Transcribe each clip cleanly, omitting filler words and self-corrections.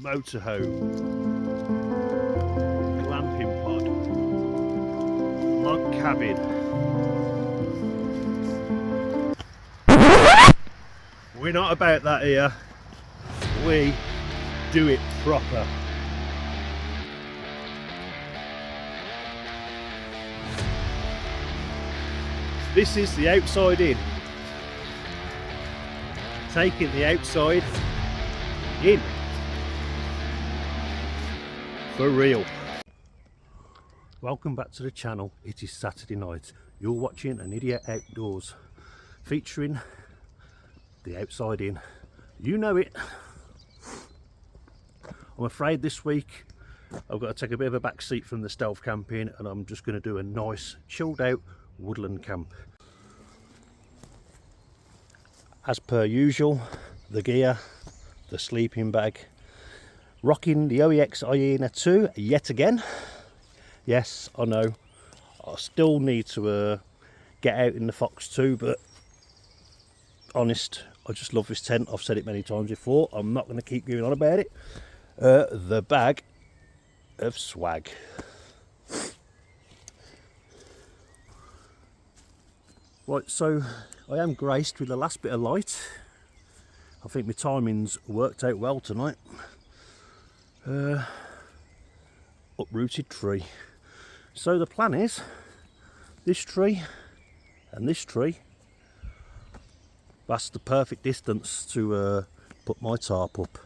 motorhome, glamping pod, log cabin. We're not about that here. We do it proper. This is the outside in. Taking the outside in. For real. Welcome back to the channel. It is Saturday night. You're watching An Idiot Outdoors, featuring the outside in. You know it. I'm afraid this week I've got to take a bit of a back seat from the stealth camping, and I'm just going to do a nice chilled out woodland camp. As per usual, the gear, the sleeping bag, rocking the OEX Hyena 2 yet again. Yes, I know, I still need to get out in the Fox 2, but honest, I just love this tent. I've said it many times before, I'm not going to keep going on about it. The bag of swag. Right, so I am graced with the last bit of light. I think my timing's worked out well tonight. Uprooted tree. So the plan is this tree and this tree. That's the perfect distance to put my tarp up.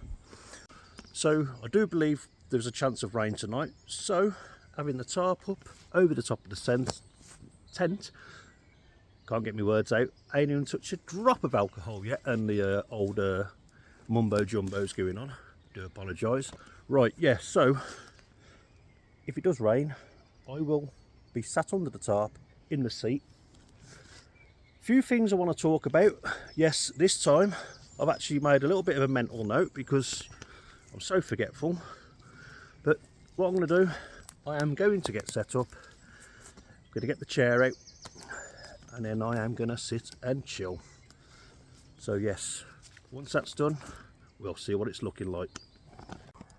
So I do believe there's a chance of rain tonight. So having the tarp up over the top of the tent. Can't get my words out. Ain't even touched a drop of alcohol yet, and the old mumbo jumbo's going on. Do apologise. Right, yeah, so if it does rain, I will be sat under the tarp in the seat. Few things I want to talk about. Yes, this time I've actually made a little bit of a mental note because I'm so forgetful. But what I'm going to do, I am going to get set up. I'm going to get the chair out, and then I am going to sit and chill. So yes, once that's done, we'll see what it's looking like.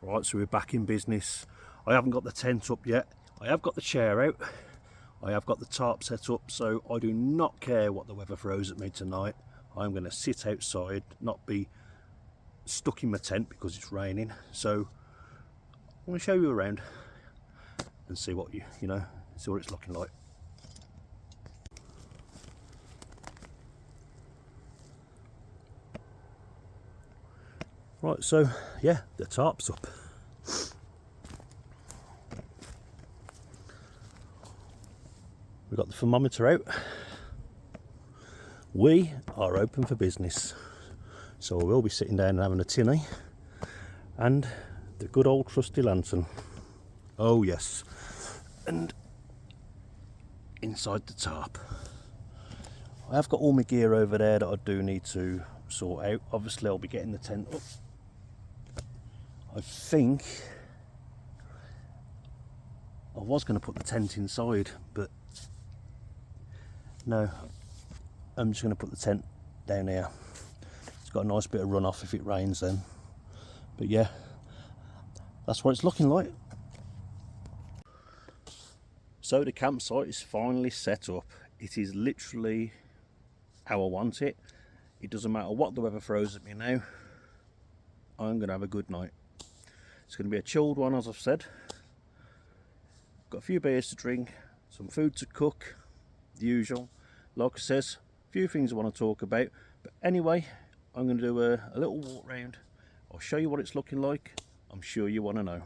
Right, so we're back in business. I haven't got the tent up yet. I have got the chair out. I have got the tarp set up, so I do not care what the weather throws at me tonight. I'm going to sit outside, not be stuck in my tent because it's raining. So I'm going to show you around and see what see what it's looking like. Right, so yeah, the tarp's up. We've got the thermometer out. We are open for business. So we'll be sitting down and having a tinny and the good old trusty lantern. Oh yes. And inside the tarp, I have got all my gear over there that I do need to sort out. Obviously I'll be getting the tent up. I think I was going to put the tent inside, but no, I'm just going to put the tent down here. It's got a nice bit of runoff if it rains then. But yeah, that's what it's looking like. So the campsite is finally set up. It is literally how I want it. It doesn't matter what the weather throws at me now. I'm going to have a good night. It's going to be a chilled one, as I've said. Got a few beers to drink, some food to cook, the usual. Like I says, a few things I want to talk about. But anyway, I'm going to do a little walk round. I'll show you what it's looking like. I'm sure you want to know.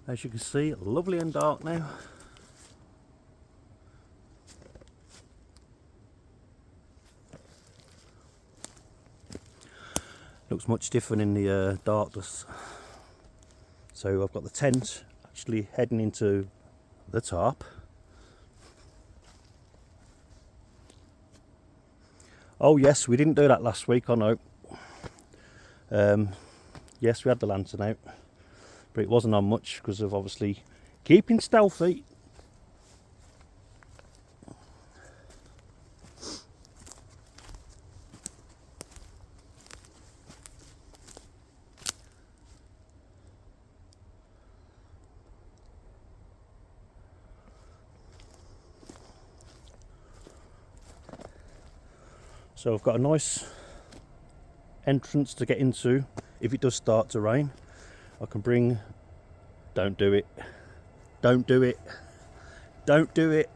As you can see, lovely and dark now. Looks much different in the darkness. So I've got the tent actually heading into the tarp. Oh yes, we didn't do that last week, I know. Yes, we had the lantern out, but it wasn't on much because of obviously keeping stealthy. So I've got a nice entrance to get into if it does start to rain. I can bring, don't do it, don't do it, don't do it.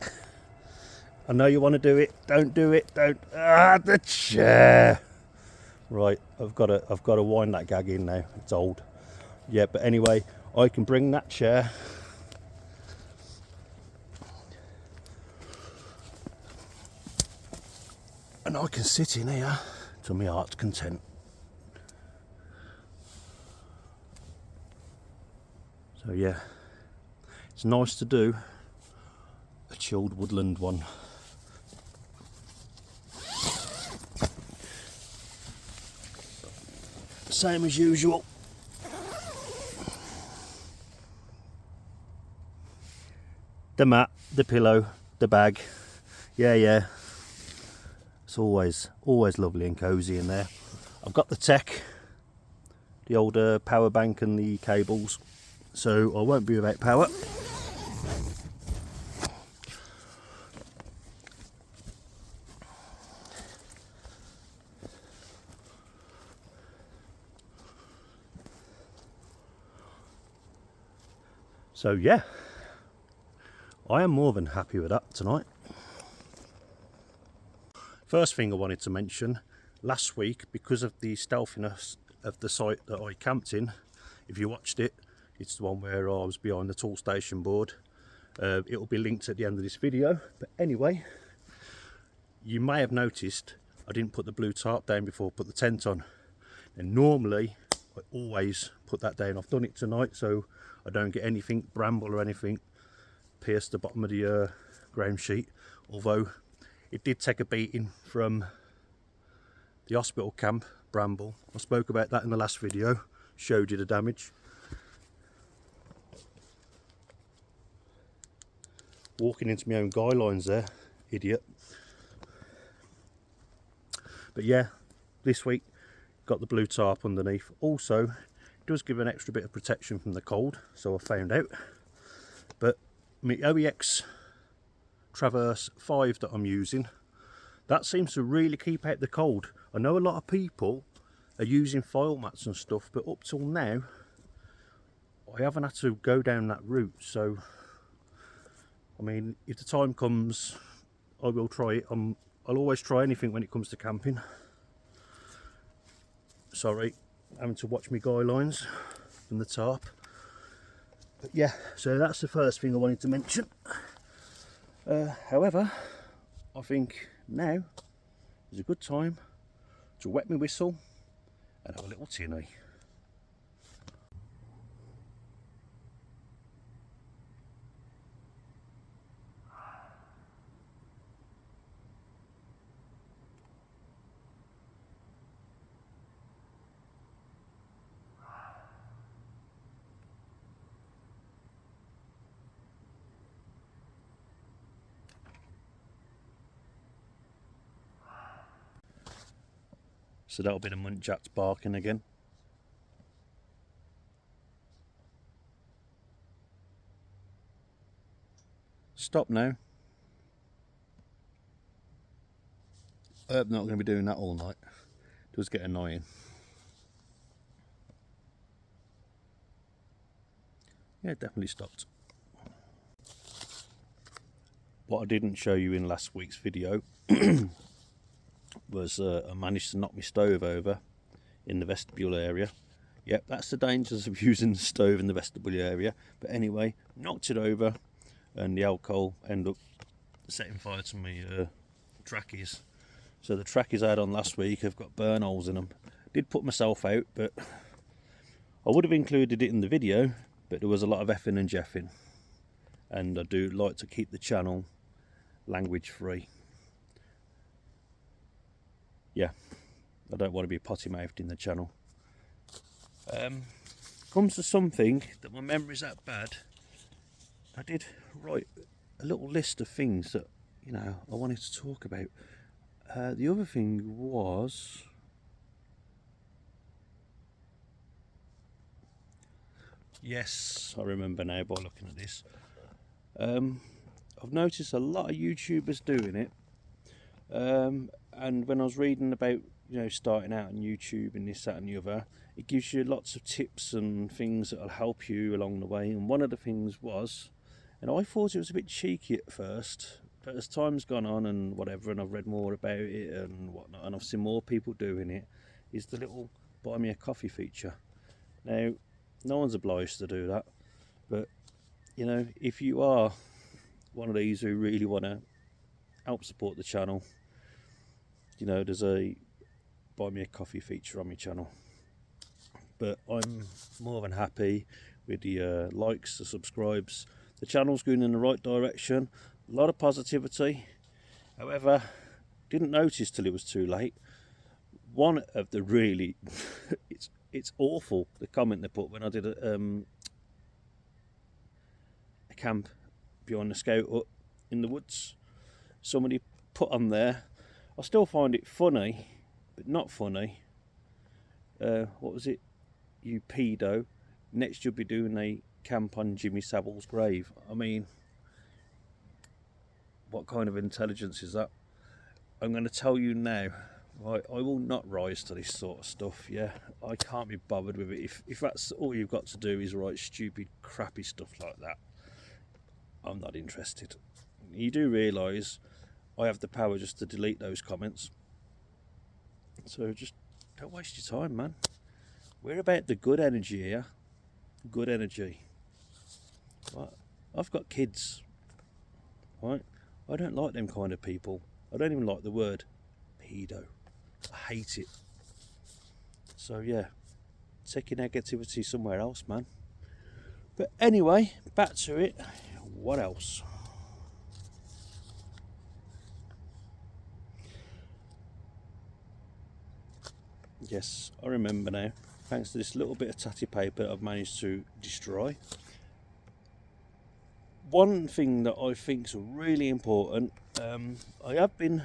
I know you want to do it, don't do it, don't, the chair. Right, I've got to wind that gag in now, it's old. Yeah, but anyway, I can bring that chair and I can sit in here to my heart's content. So yeah, it's nice to do a chilled woodland one. Same as usual. The mat, the pillow, the bag. Yeah. It's always lovely and cosy in there. I've got the tech, the old power bank and the cables, so I won't be without power. So yeah, I am more than happy with that tonight. First thing I wanted to mention, last week, because of the stealthiness of the site that I camped in, if you watched it, it's the one where I was behind the tool station board. It will be linked at the end of this video. But anyway, you may have noticed I didn't put the blue tarp down before I put the tent on. And normally I always put that down. I've done it tonight so I don't get anything, bramble or anything, pierce the bottom of the ground sheet. Although it did take a beating from the hospital camp, bramble. I spoke about that in the last video, showed you the damage. Walking into my own guy lines there, idiot. But yeah, this week got the blue tarp underneath. Also, it does give an extra bit of protection from the cold, so I found out. But my OEX Traverse 5 that I'm using, that seems to really keep out the cold. I know a lot of people are using foil mats and stuff, but up till now I haven't had to go down that route. So I mean, if the time comes, I will try it. I'll always try anything when it comes to camping. Sorry, having to watch my guy lines from the tarp. But yeah, so that's the first thing I wanted to mention. However, I think now is a good time to wet my whistle and have a little tinny. So that'll be the muntjac barking again. Stop now. I'm not going to be doing that all night. It does get annoying. Yeah, it definitely stopped. What I didn't show you in last week's video was I managed to knock my stove over in the vestibule area. Yep, that's the dangers of using the stove in the vestibule area. But anyway, knocked it over and the alcohol ended up setting fire to my trackies. So the trackies I had on last week have got burn holes in them. Did put myself out, but I would have included it in the video, but there was a lot of effing and jeffing. And I do like to keep the channel language free. Yeah, I don't want to be potty mouthed in the channel. Comes to something that my memory's that bad. I did write a little list of things that, you know, I wanted to talk about. The other thing was, yes, I remember now by looking at this. I've noticed a lot of YouTubers doing it. And when I was reading about, starting out on YouTube and this, that, and the other, it gives you lots of tips and things that'll help you along the way. And one of the things was, and I thought it was a bit cheeky at first, but as time's gone on and whatever, and I've read more about it and whatnot, and I've seen more people doing it, is the little buy me a coffee feature. Now, no one's obliged to do that, but if you are one of these who really want to help support the channel, there's a buy me a coffee feature on my channel. But I'm more than happy with the likes, the subscribes. The channel's going in the right direction. A lot of positivity. However, didn't notice till it was too late. One of the really, it's awful, the comment they put when I did a camp behind the scout hut in the woods. Somebody put on there, I still find it funny, but not funny. What was it? You pedo. Next you'll be doing a camp on Jimmy Savile's grave. I mean, what kind of intelligence is that? I'm going to tell you now, right, I will not rise to this sort of stuff. Yeah, I can't be bothered with it. If that's all you've got to do is write stupid, crappy stuff like that, I'm not interested. You do realise I have the power just to delete those comments. So just don't waste your time, man. We're about the good energy here. Good energy. Right? I've got kids. Right? I don't like them kind of people. I don't even like the word pedo. I hate it. So yeah, take your negativity somewhere else, man. But anyway, back to it. What else? Yes, I remember now. Thanks to this little bit of tatty paper I've managed to destroy. One thing that I think is really important, I have been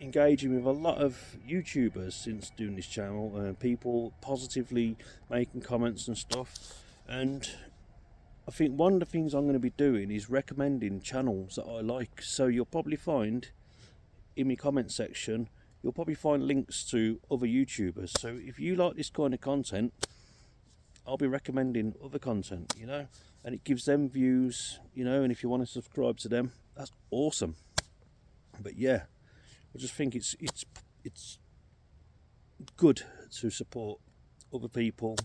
engaging with a lot of YouTubers since doing this channel, people positively making comments and stuff, and I think one of the things I'm going to be doing is recommending channels that I like. So you'll probably find in my comment section, you'll probably find links to other YouTubers. So if you like this kind of content, I'll be recommending other content, and it gives them views, and if you want to subscribe to them, that's awesome. But yeah, I just think it's good to support other people.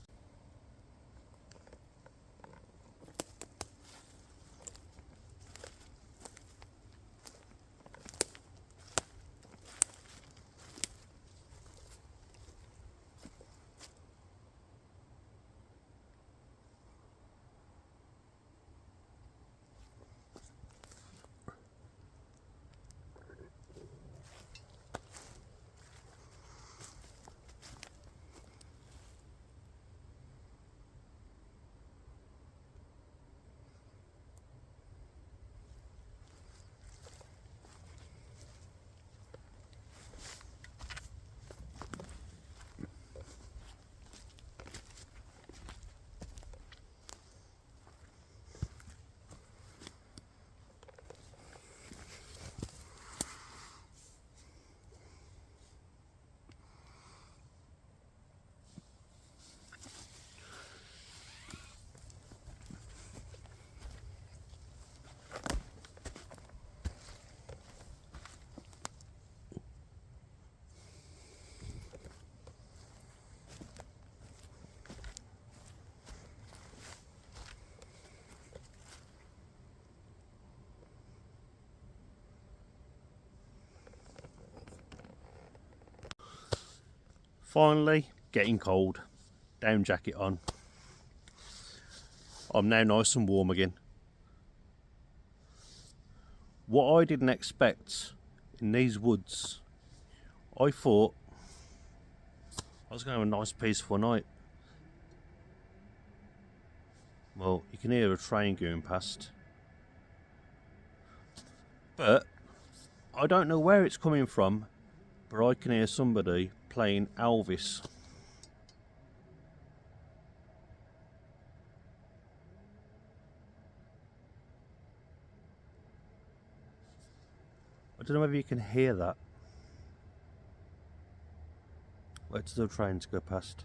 Finally, getting cold. Down jacket on. I'm now nice and warm again. What I didn't expect in these woods, I thought I was going to have a nice peaceful night. Well, you can hear a train going past, but I don't know where it's coming from, but I can hear somebody playing Elvis. I don't know whether you can hear that. Wait till the trains go past.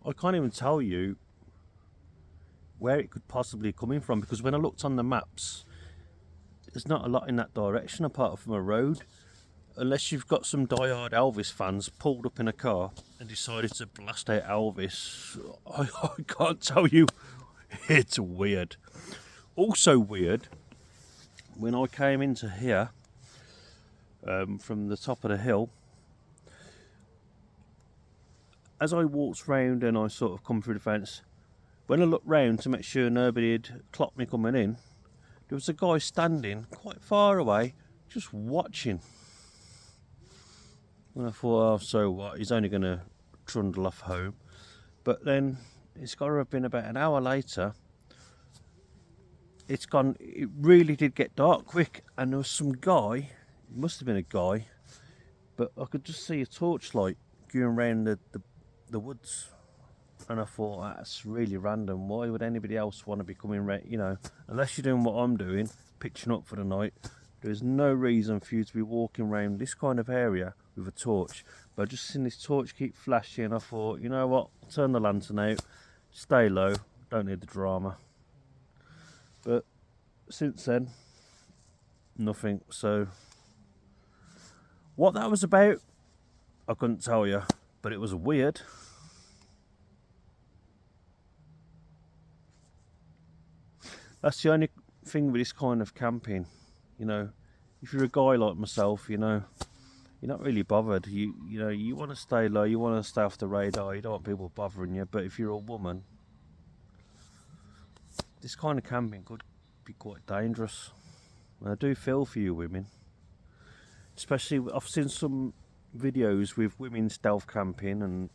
I can't even tell you where it could possibly come in from, because when I looked on the maps, there's not a lot in that direction apart from a road, unless you've got some diehard Elvis fans pulled up in a car and decided to blast out Elvis. I can't tell you. It's weird. Also weird, when I came into here from the top of the hill, as I walked round and I sort of come through the fence, when I looked round to make sure nobody had clocked me coming in, there was a guy standing quite far away just watching. And I thought, oh, so what, he's only going to trundle off home. But then it's got to have been about an hour later. It really did get dark quick, and there was some guy, it must have been a guy, but I could just see a torchlight going around the woods. And I thought, that's really random. Why would anybody else want to be coming around, you know, unless you're doing what I'm doing, pitching up for the night. There's no reason for you to be walking around this kind of area with a torch. But I just seen this torch keep flashing. I thought, you know what, I'll turn the lantern out, stay low, don't need the drama. But since then, nothing. So what that was about, I couldn't tell you, but it was weird. That's the only thing with this kind of camping, you know. If you're a guy like myself, you know, you're not really bothered. You know, you want to stay low, you want to stay off the radar, you don't want people bothering you. But if you're a woman, this kind of camping could be quite dangerous. And I do feel for you women, especially I've seen some videos with women stealth camping and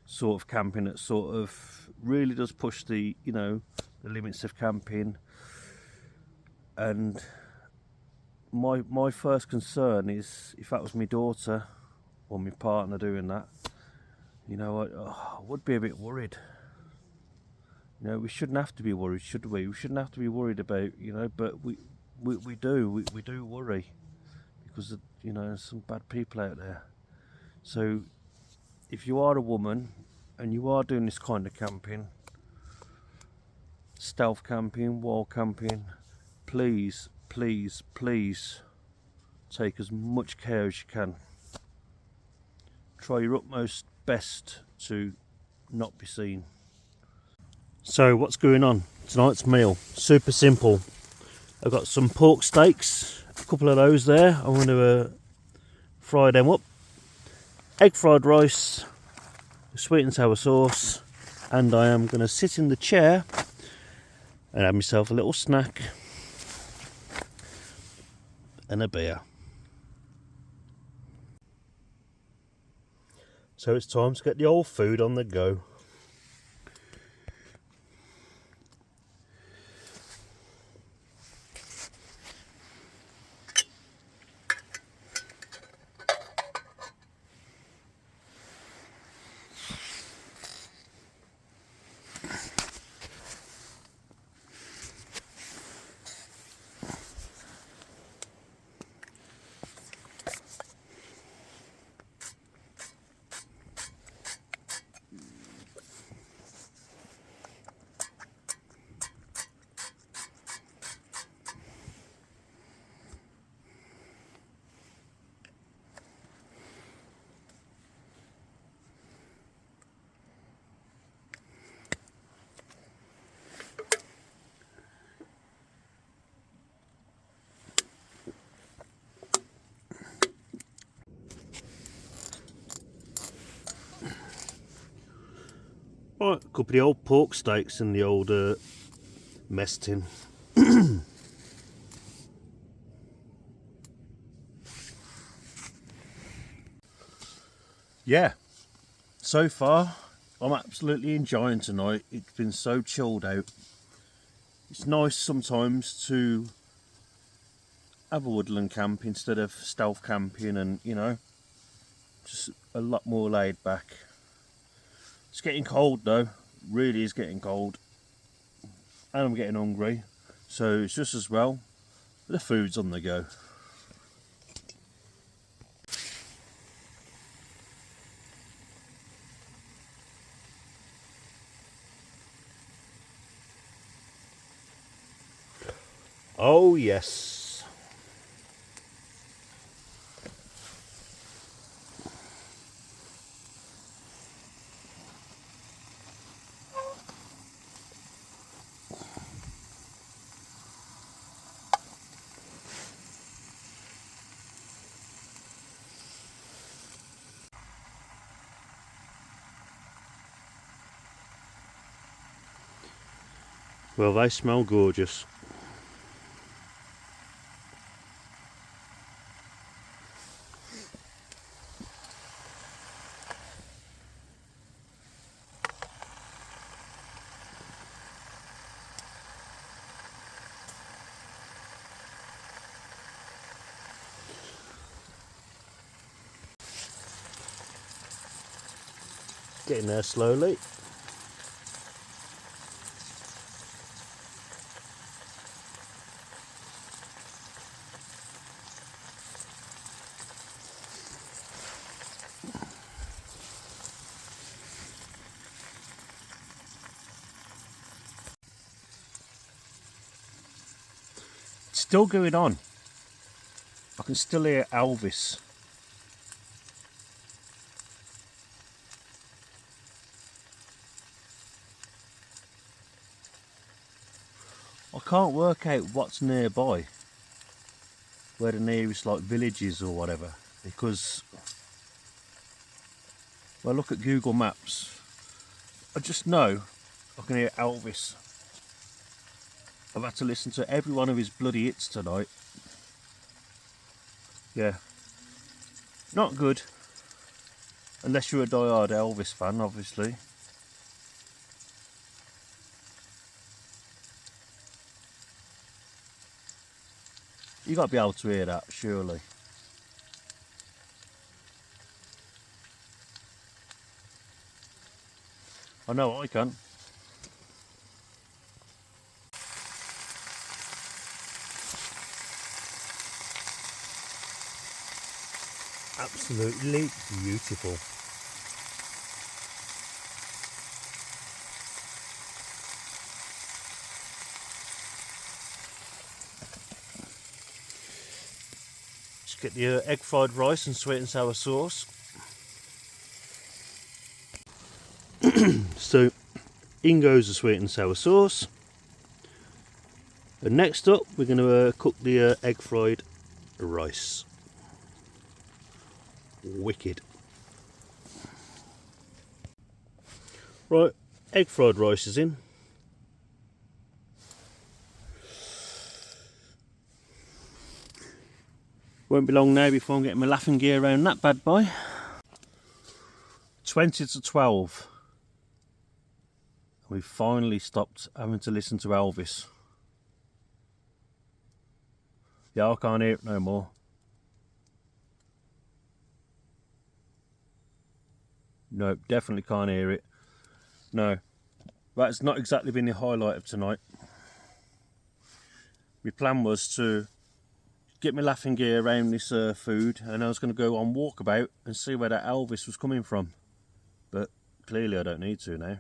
sort of camping that sort of really does push the, you know, the limits of camping. And my first concern is, if that was my daughter or my partner doing that, you know, I would be a bit worried. You know, we shouldn't have to be worried, should we? We shouldn't have to be worried about, you know, but we do worry, because, you know, there's some bad people out there. So if you are a woman and you are doing this kind of camping, stealth camping, wild camping, please, please, please take as much care as you can. Try your utmost best to not be seen. So what's going on? Tonight's meal, super simple. I've got some pork steaks, a couple of those there. I'm going to fry them up. Egg fried rice, sweet and sour sauce, and I am going to sit in the chair and have myself a little snack and a beer. So it's time to get the old food on the go. Right, a couple of the old pork steaks in the old mess tin. Yeah, so far I'm absolutely enjoying tonight. It's been so chilled out. It's nice sometimes to have a woodland camp instead of stealth camping, and you know, just a lot more laid back. It's getting cold though, really is getting cold, and I'm getting hungry, so it's just as well the food's on the go. Oh yes. Well, they smell gorgeous. Getting there slowly. It's still going on. I can still hear Elvis. I can't work out what's nearby, where the nearest like village is or whatever, because when I look at Google Maps, I just know I can hear Elvis. I've had to listen to every one of his bloody hits tonight. Yeah, not good, unless you're a die-hard Elvis fan, obviously. You got to be able to hear that, surely. I know I can. Absolutely beautiful. Just get the egg fried rice and sweet and sour sauce. So in goes the sweet and sour sauce. And next up we're going to cook the egg fried rice. Wicked. Right, egg fried rice is in. Won't be long now before I'm getting my laughing gear around that bad boy. 20 to 12. We finally stopped having to listen to Elvis. Yeah, I can't hear it no more. No, definitely can't hear it. No, that's not exactly been the highlight of tonight. My plan was to get my laughing gear around this food, and I was going to go on walkabout and see where that Elvis was coming from. But clearly I don't need to now.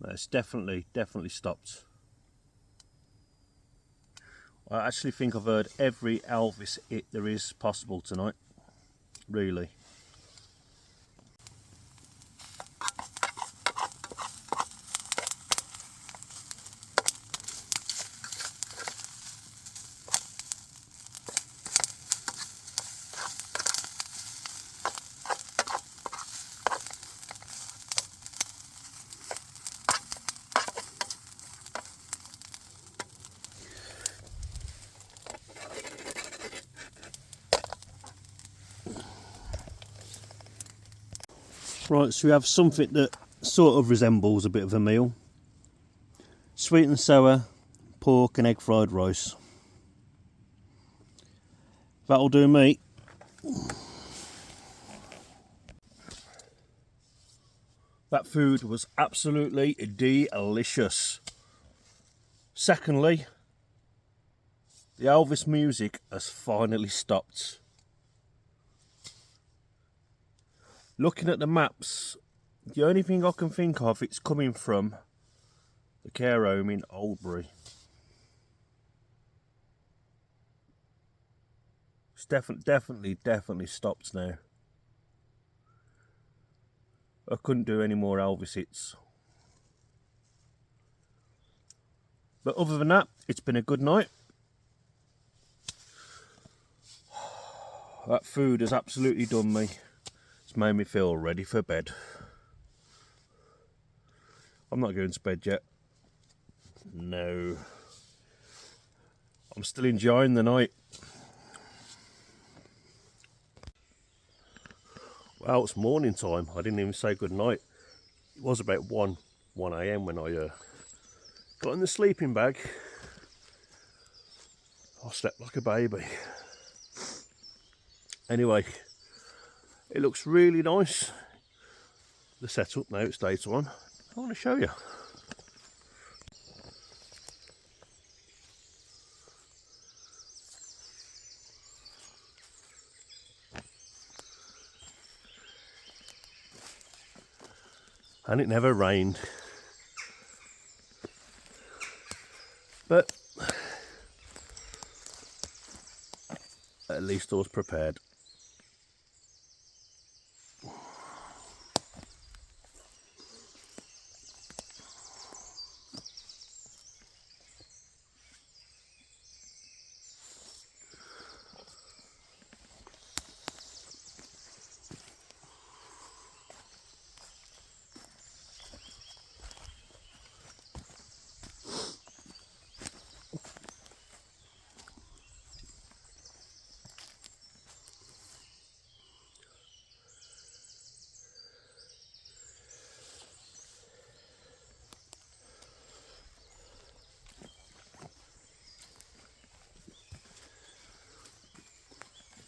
It's definitely stopped. I actually think I've heard every Elvis hit there is possible tonight. Really. Right, so we have something that sort of resembles a bit of a meal. Sweet and sour pork and egg fried rice. That'll do me. That food was absolutely delicious. Secondly, the Elvis music has finally stopped. Looking at the maps, the only thing I can think of, it's coming from the care home in Oldbury. It's definitely stopped now. I couldn't do any more Elvis hits. But other than that, it's been a good night. That food has absolutely done me. It's made me feel ready for bed. I'm not going to bed yet. No. I'm still enjoying the night. Well, it's morning time. I didn't even say good night. It was about 1 a.m. when I got in the sleeping bag. I slept like a baby. Anyway, it looks really nice. The setup now, it's daytime. I want to show you. And it never rained. But at least I was prepared.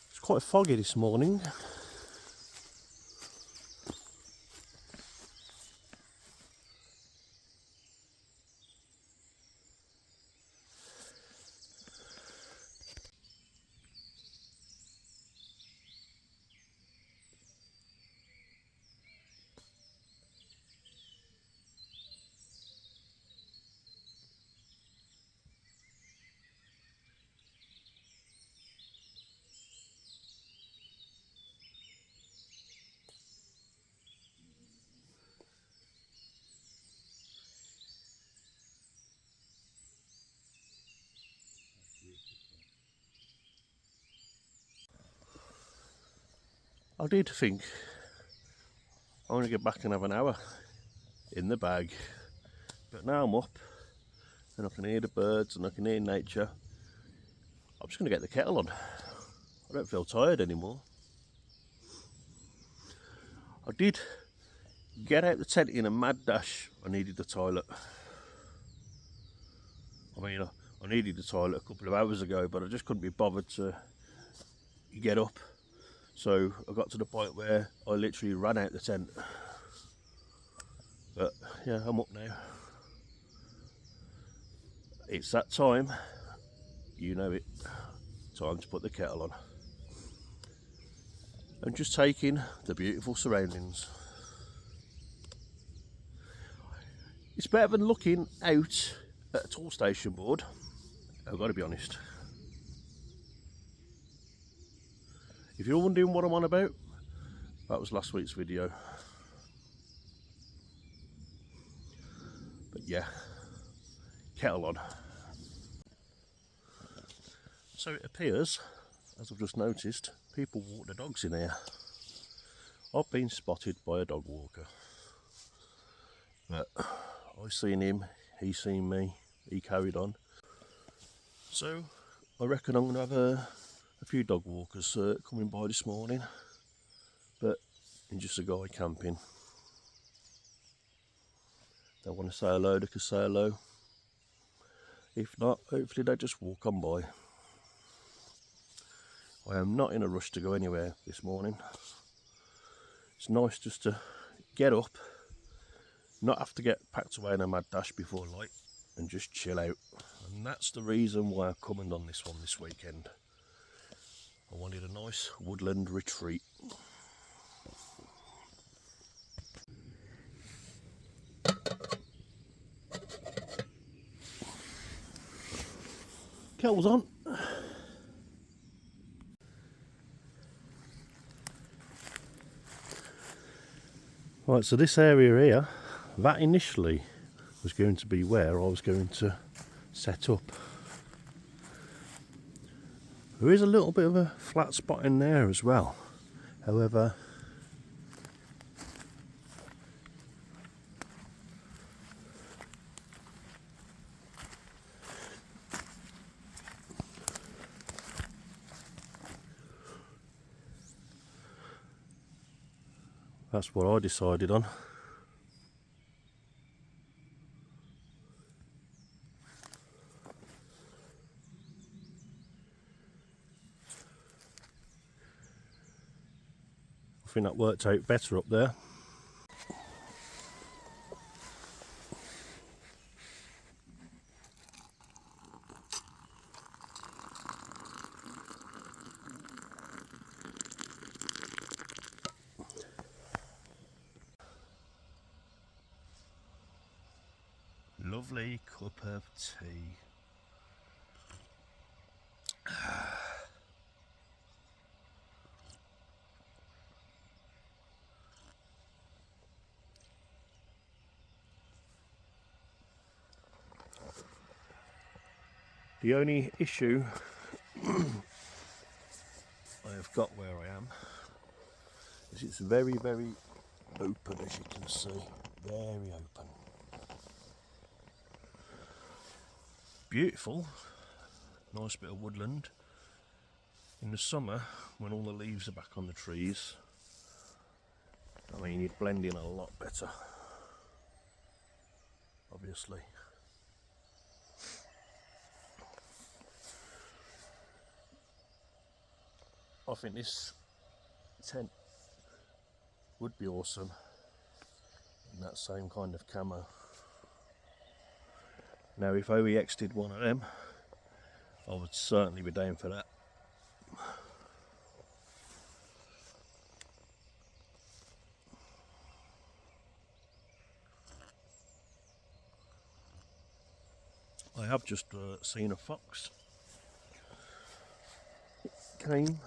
It's quite foggy this morning. I did think I want to get back and have an hour in the bag, but now I'm up and I can hear the birds and I can hear nature. I'm just going to get the kettle on. I don't feel tired anymore. I did get out the tent in a mad dash. I needed the toilet. I needed the toilet a couple of hours ago, but I just couldn't be bothered to get up. So I got to the point where I literally ran out the tent. But yeah, I'm up now. It's that time, you know it, time to put the kettle on. And just take in the beautiful surroundings. It's better than looking out at a tall station board, I've got to be honest. If you're wondering what I'm on about, that was last week's video. But yeah, kettle on. So it appears, as I've just noticed, people walk their dogs in here. I've been spotted by a dog walker. But I seen him, he seen me, he carried on. So I reckon I'm going to have a few dog walkers coming by this morning. But I'm just a guy camping. They want to say hello, they can say hello. If not, hopefully they just walk on by. I am not in a rush to go anywhere this morning. It's nice just to get up, not have to get packed away in a mad dash before light, and just chill out. And that's the reason why I've come and done this one this weekend. I wanted a nice woodland retreat. Kettle's on. Right, so this area here, that initially was going to be where I was going to set up. There is a little bit of a flat spot in there as well. However, that's what I decided on. I think that worked out better up there. Lovely cup of tea. The only issue I have got where I am is it's very, very open, as you can see. Very open. Beautiful, nice bit of woodland. In the summer, when all the leaves are back on the trees, I mean, you'd blend in a lot better, obviously. I think this tent would be awesome in that same kind of camo. Now, if OEX did one of them, I would certainly be down for that. I have just seen a fox. Came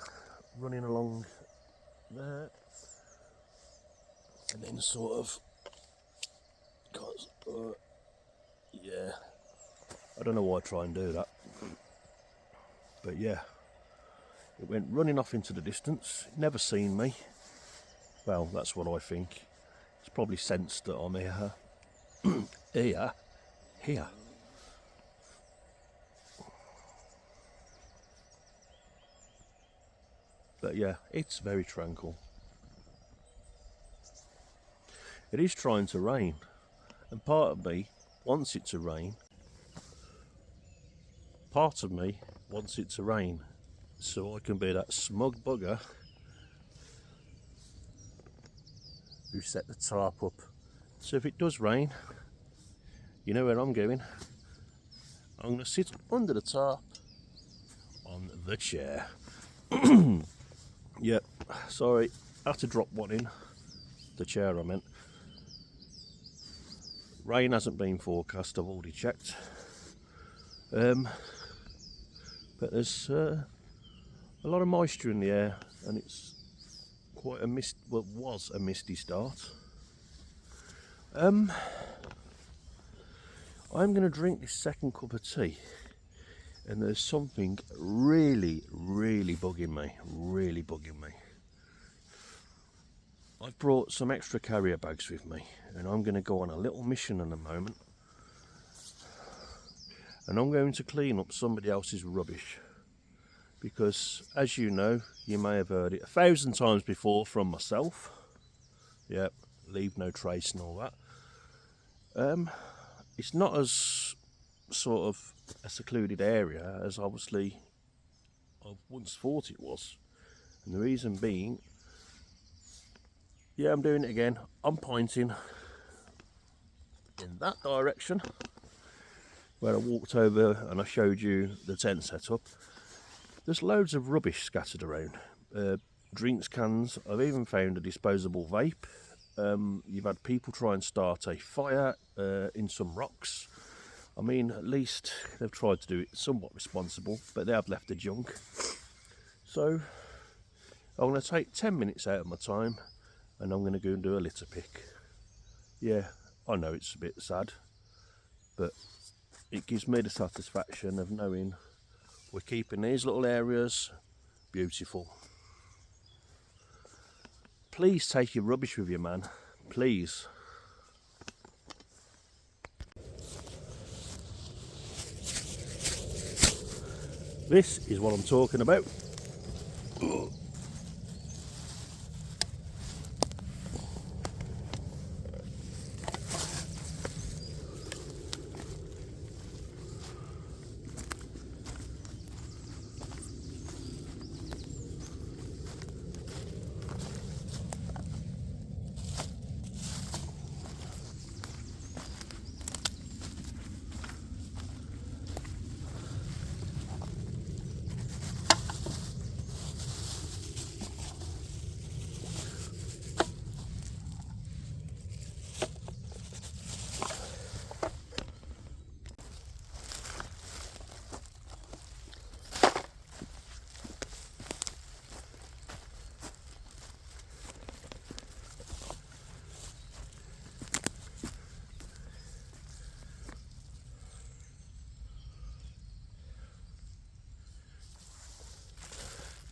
running along there, and then sort of, yeah, I don't know why I try and do that, but yeah, it went running off into the distance. Never seen me. Well, that's what I think. It's probably sensed that I'm here. Here. But yeah, it's very tranquil. It is trying to rain, and part of me wants it to rain. Part of me wants it to rain so I can be that smug bugger who set the tarp up. So if it does rain, you know where I'm going. I'm going to sit under the tarp on the chair. Yep, sorry, I had to drop one in. The chair I meant. Rain hasn't been forecast, I've already checked. But there's a lot of moisture in the air, and it's quite a was a misty start. I'm going to drink this second cup of tea, and there's something really bugging me. I've brought some extra carrier bags with me, and I'm going to go on a little mission in a moment, and I'm going to clean up somebody else's rubbish, because as you know, you may have heard it 1,000 times before from myself. Yep, leave no trace and all that. It's not as sort of a secluded area as obviously I once thought it was. And the reason being, yeah, I'm doing it again. I'm pointing in that direction where I walked over and I showed you the tent setup. There's loads of rubbish scattered around. Drinks cans. I've even found a disposable vape. You've had people try and start a fire in some rocks. I mean, at least they've tried to do it somewhat responsible, but they have left the junk. So I'm going to take 10 minutes out of my time and I'm going to go and do a litter pick. Yeah, I know it's a bit sad, but it gives me the satisfaction of knowing we're keeping these little areas beautiful. Please take your rubbish with you, man. Please. This is what I'm talking about.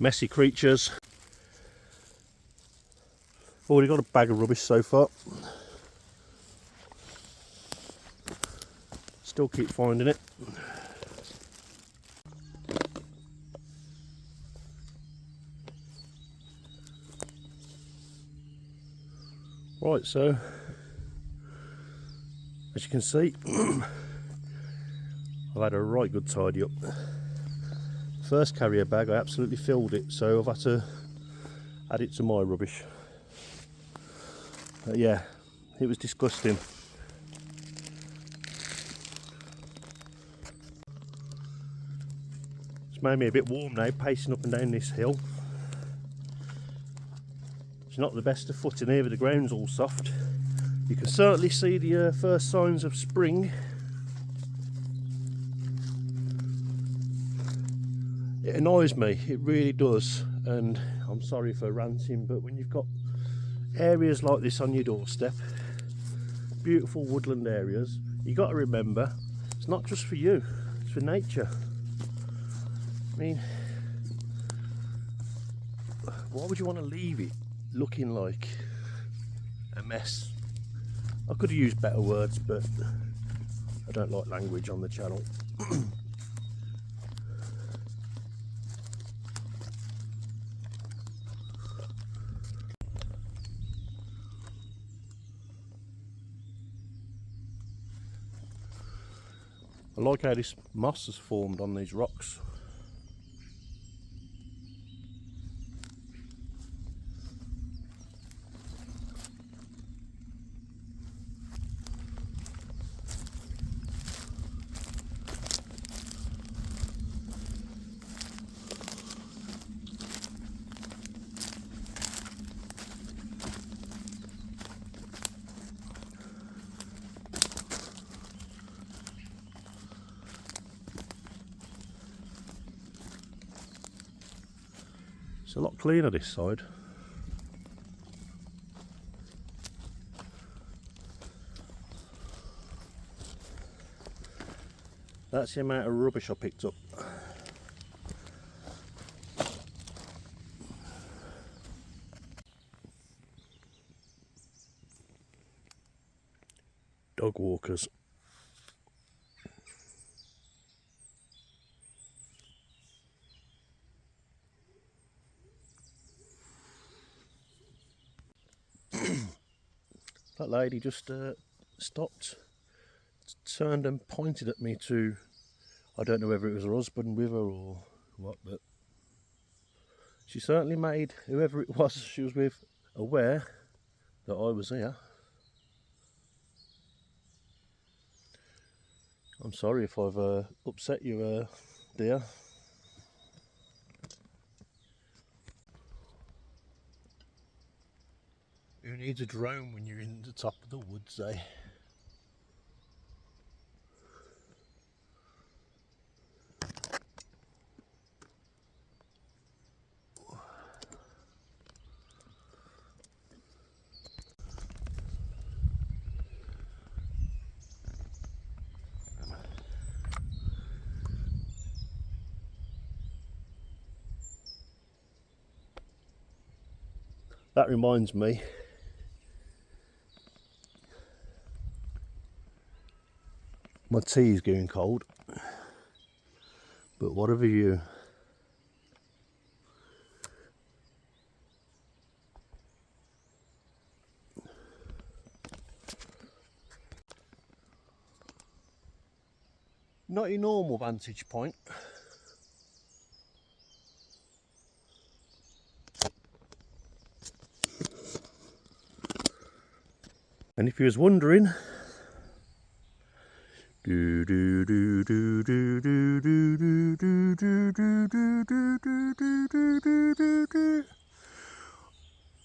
Messy creatures. Already got a bag of rubbish so far. Still keep finding it. Right, so as you can see, I've had a right good tidy up. First carrier bag, I absolutely filled it, so I've had to add it to my rubbish. Yeah, it was disgusting. It's made me a bit warm now, pacing up and down this hill. It's not the best of footing here, but the ground's all soft. You can certainly see the first signs of spring. It annoys me, it really does, and I'm sorry for ranting, but when you've got areas like this on your doorstep, beautiful woodland areas, you got to remember it's not just for you, it's for nature. I mean, why would you want to leave it looking like a mess? I could have used better words, but I don't like language on the channel. I like how this moss has formed on these rocks. It's a lot cleaner this side. That's the amount of rubbish I picked up. Dog walkers. That lady just stopped turned and pointed at me to, I don't know whether it was her husband with her or what, but she certainly made whoever it was she was with aware that I was here. I'm sorry if I've upset you, dear. Who needs a drone when you're in the top of the woods, eh? That reminds me, my tea's going cold, but what of you? Not a normal vantage point. And if you was wondering,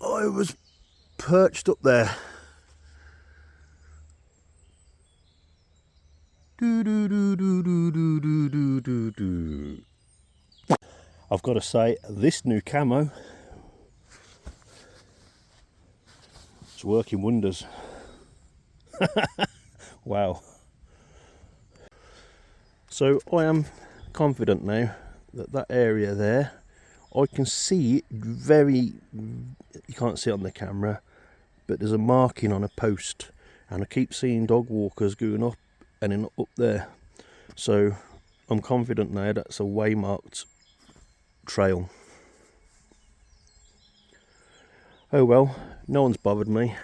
I was perched up there. I've got to say, this new camo, it's working wonders. Wow. So I am confident now that that area there, I can see it very, you can't see it on the camera, but there's a marking on a post, and I keep seeing dog walkers going up and then up there. So I'm confident now that's a waymarked trail. Oh well, no one's bothered me.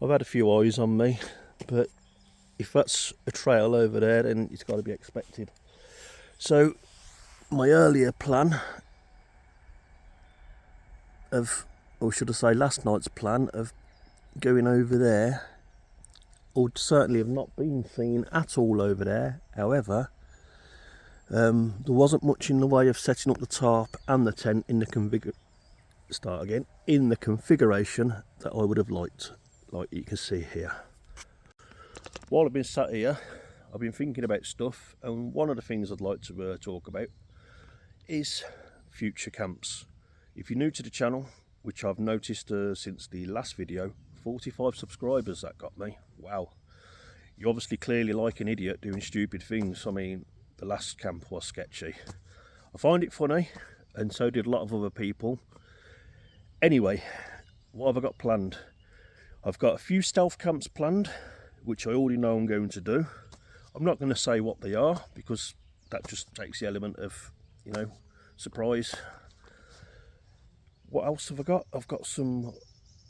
I've had a few eyes on me, but if that's a trail over there, then it's got to be expected. So my earlier plan of, or should I say last night's plan of going over there, would certainly have not been seen at all over there. However, there wasn't much in the way of setting up the tarp and the tent in the configuration that I would have liked, like you can see here. While I've been sat here, I've been thinking about stuff, and one of the things I'd like to talk about is future camps. If you're new to the channel, which I've noticed since the last video, 45 subscribers that got me. Wow. You obviously clearly like an idiot doing stupid things. I mean, the last camp was sketchy. I find it funny, and so did a lot of other people. Anyway, what have I got planned? I've got a few stealth camps planned, which I already know I'm going to do. I'm not going to say what they are, because that just takes the element of, you know, surprise. What else have I got? I've got some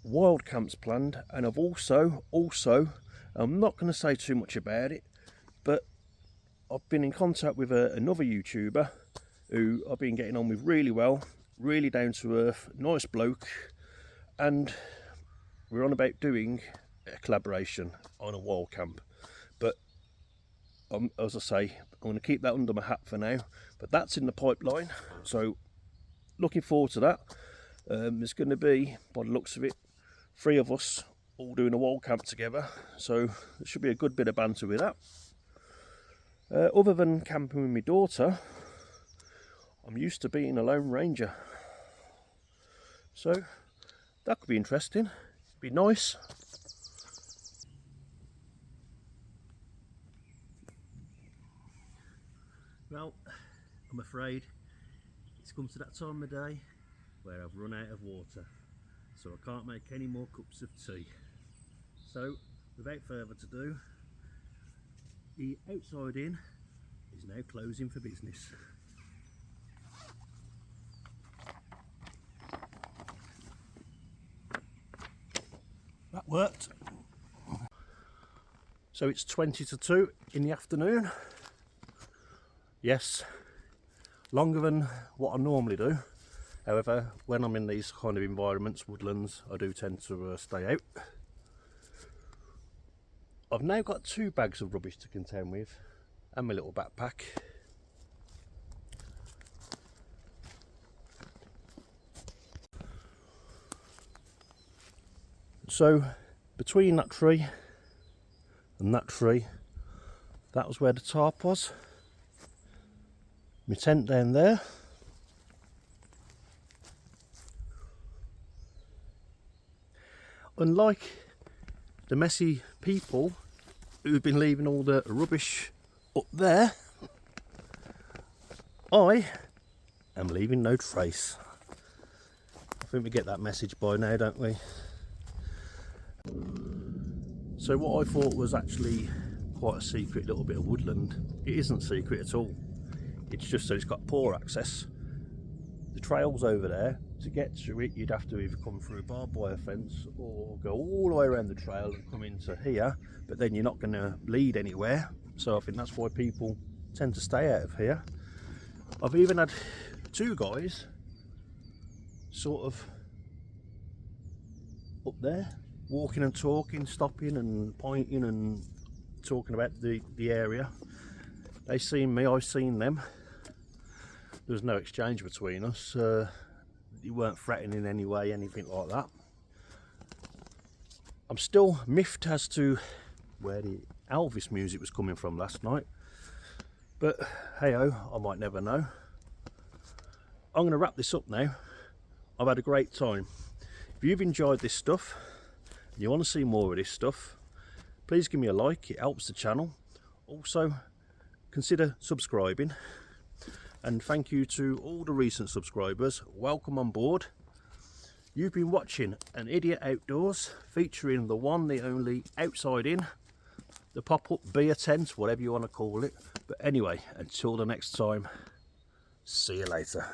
wild camps planned, and I've also, I'm not going to say too much about it, but I've been in contact with another YouTuber who I've been getting on with really well, really down to earth, nice bloke, and we're on about doing a collaboration on a wild camp. But as I say, I'm going to keep that under my hat for now, but that's in the pipeline, so looking forward to that. There's going to be, by the looks of it, 3 of us all doing a wild camp together, so there should be a good bit of banter with that. Other than camping with my daughter, I'm used to being a lone ranger, so that could be interesting, be nice. Well, I'm afraid it's come to that time of day where I've run out of water, so I can't make any more cups of tea. So without further ado, the outside inn is now closing for business. That worked. So it's 20 to 2 in the afternoon. Yes, longer than what I normally do. However, when I'm in these kind of environments, woodlands, I do tend to stay out. I've now got 2 bags of rubbish to contend with and my little backpack. So between that tree and that tree, that was where the tarp was. My tent down there. Unlike the messy people who've been leaving all the rubbish up there, I am leaving no trace. I think we get that message by now, don't we? So what I thought was actually quite a secret little bit of woodland, it isn't secret at all. It's just that it's got poor access. The trail's over there. To get to it, you'd have to either come through a barbed wire fence or go all the way around the trail and come into here, but then you're not going to lead anywhere. So I think that's why people tend to stay out of here. I've even had 2 guys sort of up there walking and talking, stopping and pointing and talking about the area. They seen me, I've seen them. There was no exchange between us. You weren't threatening in any way, anything like that. I'm still miffed as to where the Elvis music was coming from last night, but hey ho, I might never know. I'm going to wrap this up now. I've had a great time. If you've enjoyed this stuff and you want to see more of this stuff, please give me a like, it helps the channel. Also consider subscribing, and thank you to all the recent subscribers. Welcome on board. You've been watching An Idiot Outdoors, featuring the one, the only Outside In, the pop-up beer tent, whatever you want to call it. But anyway, until the next time, see you later.